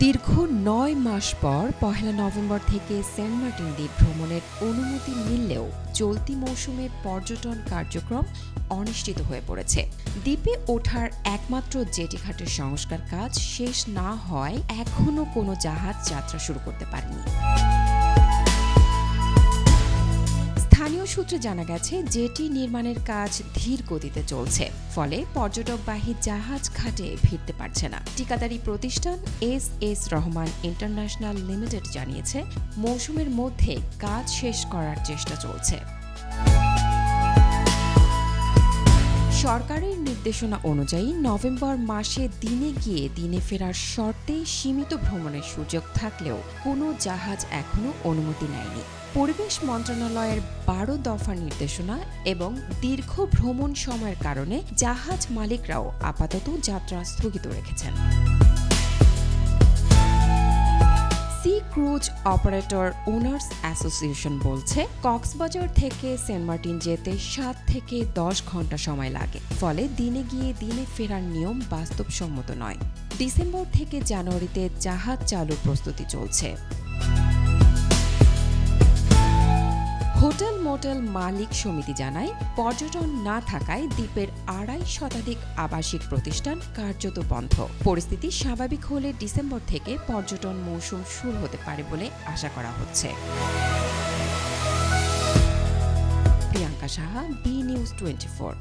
দীর্ঘ ৯ মাস পর পহেলা নভেম্বর থেকে সেন্ট মার্টিন দ্বীপ ভ্রমণের অনুমতি মিললেও চলতি মৌসুমে পর্যটন কার্যক্রম অনিশ্চিত হয়ে পড়েছে। দ্বীপে ওঠার একমাত্র জেটি ঘাটের সংস্কার কাজ শেষ না হওয়ায় এখনও কোনো জাহাজ যাত্রা শুরু করতে পারেনি। স্থানীয় সূত্রে জানা গেছে, জেটি নির্মাণের কাজ ধীর গতিতে চলছে, ফলে পর্যটকবাহী জাহাজ ঘাটে ভিড়তে পারছে না। ঠিকাদারি প্রতিষ্ঠান এস রহমান ইন্টারন্যাশনাল লিমিটেড জানিয়েছে, মৌসুমের মধ্যে কাজ শেষ করার চেষ্টা চলছে। সরকারের নির্দেশনা অনুযায়ী নভেম্বর মাসে দিনে গিয়ে দিনে ফেরার শর্তে সীমিত ভ্রমণের সুযোগ থাকলেও কোনো জাহাজ এখনও অনুমতি নেয়নি। পরিবেশ মন্ত্রণালয়ের ১২ দফা নির্দেশনা এবং দীর্ঘ ভ্রমণ সময়ের কারণে জাহাজ মালিকরাও আপাতত যাত্রা স্থগিত রেখেছেন। Sea cruise operator owners association বলছে, কক্সবাজার থেকে সেন্ট মার্টিন যেতে ৭ থেকে ১০ ঘন্টা সময় লাগে, ফলে দিনে গিয়ে দিনে ফেরার নিয়ম বাস্তবসম্মত নয়। ডিসেম্বর থেকে জানুয়ারিতে জাহাজ চালুর প্রস্তুতি চলছে। হোটেল মোটেল মালিক সমিতি জানায়, পর্যটন না থাকায় দ্বীপের ২.৫ শতাধিক আবাসিক প্রতিষ্ঠান কার্যত বন্ধ। পরিস্থিতি স্বাভাবিক হলে ডিসেম্বর থেকে পর্যটন মৌসুম শুরু হতে পারে বলে আশা করা হচ্ছে। Priyanka Saha, B news 24।